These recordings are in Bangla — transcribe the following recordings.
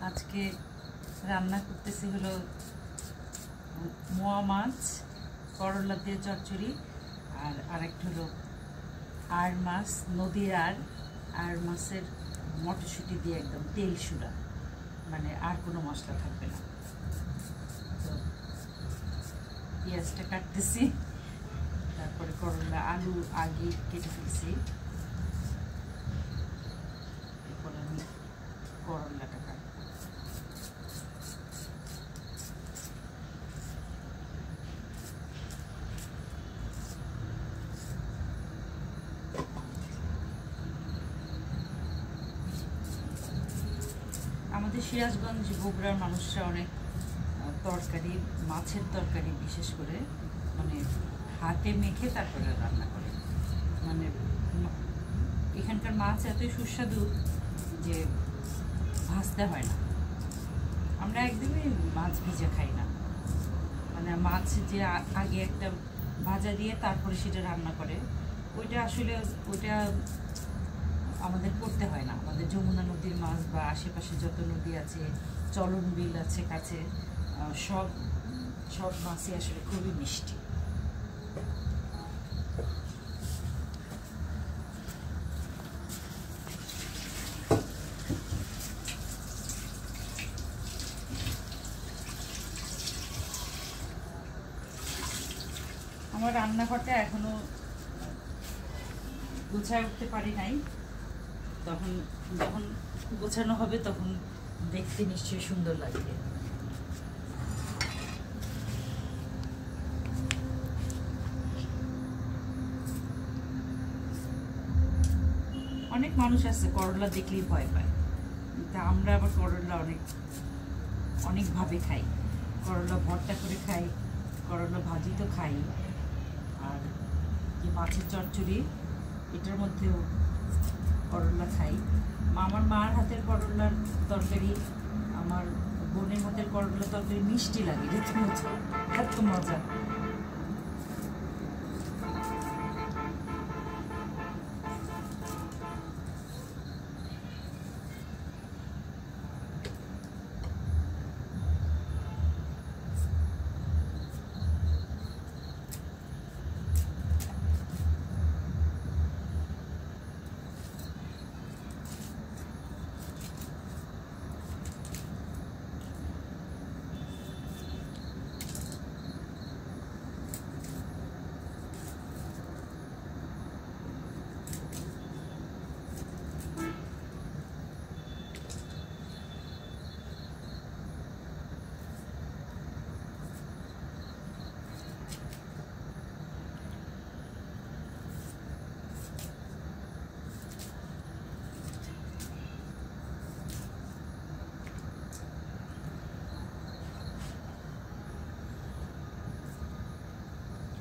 আজকে রান্না করতেছি হলো মোয়া মাছ, করলা দিয়ে চচ্চড়ি, আর আরেকটা হলো আর মাছ, নদীর আর মাছের মটরশুঁটি দিয়ে একদম তেল সুরা, মানে আর কোনো মশলা থাকবে না। তো পেঁয়াজটা কাটতেছি, তারপরে করলা আলু আগে কেটে ফেলছি, এরপর আমি করলাটা কাটবো। আমাদের সিরাজগঞ্জ বগুড়ার মানুষরা অনেক তরকারি, মাছের তরকারি বিশেষ করে মানে হাতে মেখে তারপরে রান্না করে। মানে এখানকার মাছ এতই সুস্বাদু যে ভাজতে হয় না। আমরা একদমই মাছ ভিজে খাই না, মানে মাছ যে আগে একটা ভাজা দিয়ে তারপরে সেটা রান্না করে, ওইটা আসলে ওইটা আমাদের করতে হয় না। আমাদের যমুনা নদীর মাছ বা আশেপাশে যত নদী আছে, চলন বিল আছে কাছে, সব মাছই আসলে খুবই মিষ্টি। আমার রান্নাঘরটা এখনো গুছায় উঠতে পারি নাই, যখন গোছানো হবে তখন দেখতে নিশ্চয়ই সুন্দর লাগবে। অনেক মানুষ আছে করলা দেখলেই ভয় পায়, তা আমরা আবার করলা অনেকভাবে খাই। করলা ভর্তা করে খাই, করলা ভাজি তো খাই, আর যে মাছের চচ্চড়ি এটার মধ্যেও করলা খাই। আমার মার হাতের করলার তরকারি, আমার বোনের হাতের করলার তরকারি মিষ্টি লাগে, এত মজা।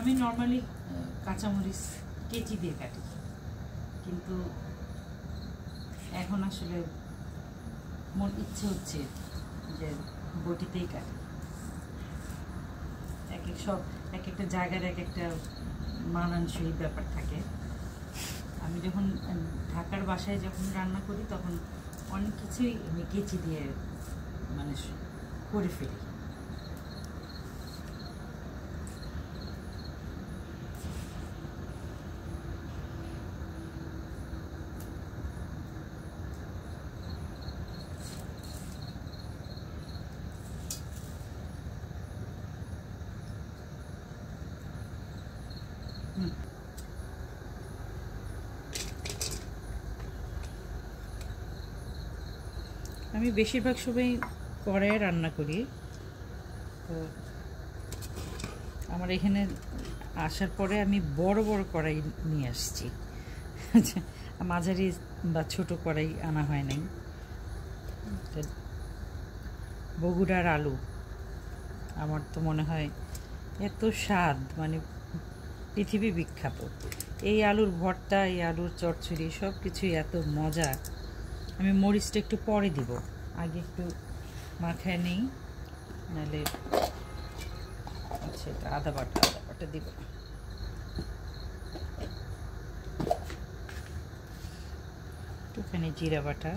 আমি নর্মালি কাঁচামরিচ কেচি দিয়ে কাটি, কিন্তু এখন আসলে মন ইচ্ছে হচ্ছে যে বটিতেই কাটি। এক একটা জায়গার এক একটা মানানসই ব্যাপার থাকে। আমি যখন ঢাকার বাসায় যখন রান্না করি তখন অনেক কিছুই আমি কেচি দিয়ে মানে করে ফেলি। আমি বেশিরভাগ সময় কড়াইয়ে রান্না করি। তো আমার এখানে আসার পরে আমি বড় বড় কড়াই নিয়ে আসছি, মাঝারি বা ছোট কড়াই আনা হয় নাই। বগুড়ার আলু আমার তো মনে হয় এত স্বাদ, মানে পৃথিবী বিখ্যাত। এই আলুর ভর্তা, এই আলুর চচ্চড়ি সব কিছুই এত মজা। আমি মরিচটা একটু পরে দিব, আগে একটু মাখায় নেই, নাহলে আচ্ছা এটা আদা বাটা দিব। একটুখানি জিরা বাটা,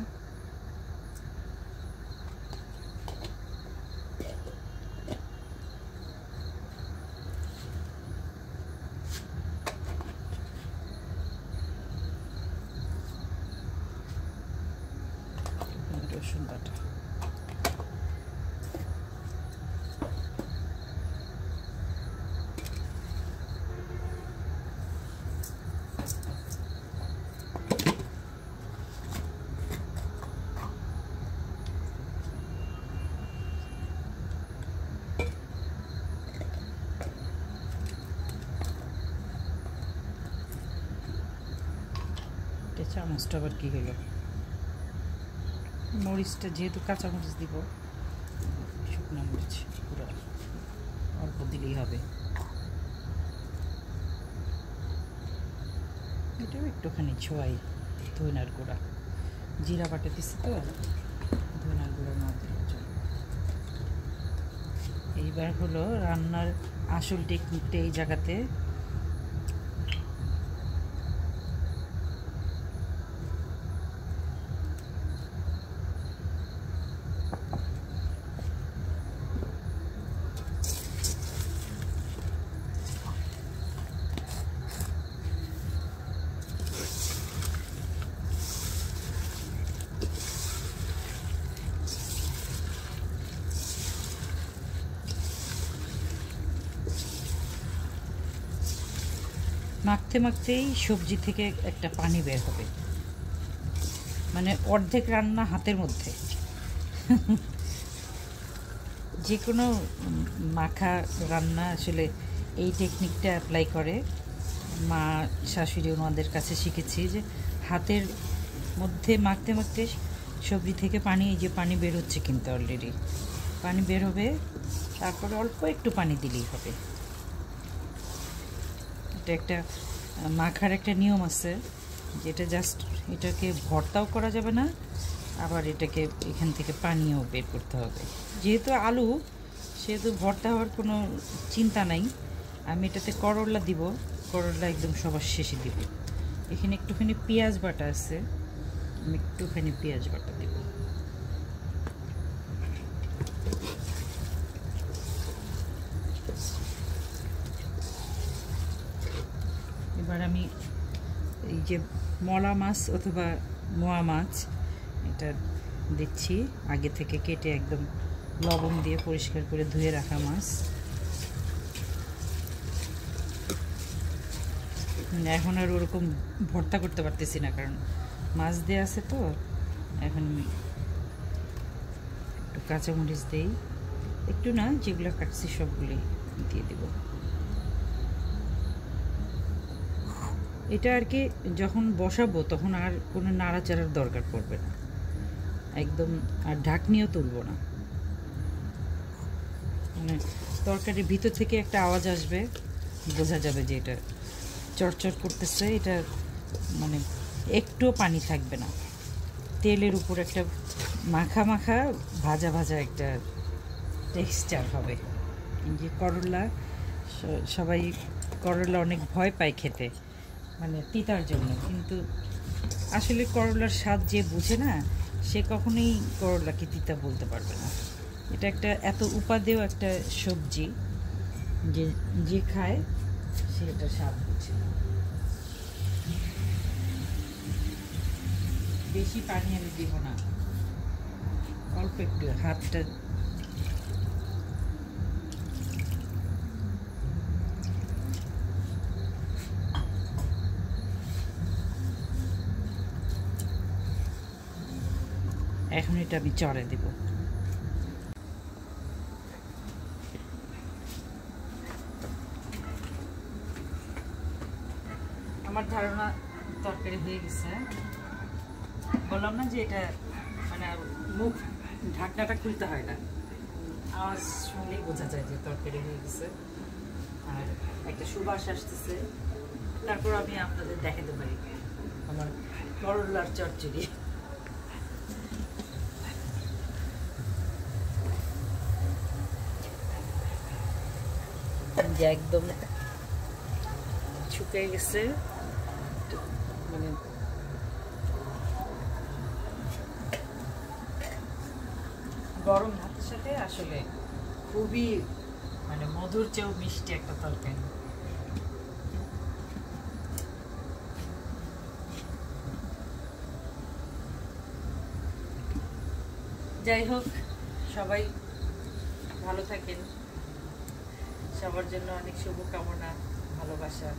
চামচটা আবার কি হলো, মরিচটা যেহেতু কাঁচা মরিচ দিব, শুকনো মরিচ পুরো অল্প দিলেই হবে। এটাও একটুখানি ছোঁয়াই ধইনার গুঁড়া, জিরা বাটা দিচ্ছি তো, ধইনার গুঁড়া না দিলে চলে। এইবার হলো রান্নার আসল টেকনিকটা এই জায়গাতে। মাখতে মাখতেই সবজি থেকে একটা পানি বের হবে, মানে অর্ধেক রান্না হাতের মধ্যে। যে কোনো মাখা রান্না আসলে এই টেকনিকটা অ্যাপ্লাই করে। মা শাশুড়ি ওনাদের কাছে শিখেছি যে হাতের মধ্যে মাখতে মাখতে সবজি থেকে পানি, এই যে পানি বের হচ্ছে কিন্তু অলরেডি পানি বের হবে, তারপরে অল্প একটু পানি দিলেই হবে। এটা একটা মাখার একটা নিয়ম আছে, যেটা জাস্ট এটাকে ভর্তাও করা যাবে না, আবার এটাকে এখান থেকে পানিও বের করতে হবে। যেহেতু আলু, সেহেতু ভর্তা হওয়ার কোনো চিন্তা নাই। আমি এটাতে করলা দিব, করলা একদম সবার শেষে দিব। এখানে একটুখানি পেঁয়াজ বাটা আছে, আমি একটুখানি পেঁয়াজ বাটা দিব। এবার আমি এই যে মলা মাছ অথবা মোয়া মাছ এটা দিচ্ছি, আগে থেকে কেটে একদম লবণ দিয়ে পরিষ্কার করে ধুয়ে রাখা মাছ। এখন আর ওরকম ভর্তা করতে পারতেছি না, কারণ মাছ দিয়ে আছে তো। এখন একটু কাঁচামরিচ দিই, একটু না, যেগুলো কাটছি সবগুলি দিয়ে দেব। এটা আর কি যখন বসাবো তখন আর কোনো নাড়াচাড়ার দরকার পড়বে না, একদম। আর ঢাকনিও তুলব না, মানে তরকারির ভিতর থেকে একটা আওয়াজ আসবে, বোঝা যাবে যে এটা চটচট করতেছে। এটা মানে একটুও পানি থাকবে না, তেলের উপর একটা মাখা মাখা ভাজা ভাজা একটা টেক্সচার হবে। যে করলা, সবাই করলা অনেক ভয় পায় খেতে, মানে তিতার জন্য, কিন্তু আসলে করলার স্বাদ যে বুঝে না, সে কখনোই করলাকে তিতা বলতে পারবে না। এটা একটা এত উপাদেয় একটা সবজি যে যে খায় সে এটা স্বাদ বুঝে। বেশি পানি আমি দিব না, অল্প একটু হাতটা এখন এটা আমি চড়ে দেব। আমার ধারণা তরকারি হয়ে গেছে। বললাম না যে এটা মানে মুখ ঢাকনাটা খুলতে হয় না, আওয়াজ শুনলেই বোঝা যায় যে তরকারি হয়ে গেছে, আর একটা সুবাস আসতেছে। তারপর আমি আপনাদের দেখাতে পারি আমার করলার চচ্চড়ি। যে একদম শুকিয়ে গেছে, মানে গরম ভাতের সাথে আসলে খুবই মানে মধুর চেয়েও মিষ্টি একটা তরকারি। যাই হোক, সবাই ভালো থাকেন, সবার জন্য অনেক শুভকামনা, ভালোবাসা।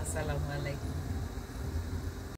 আসসালামু আলাইকুম।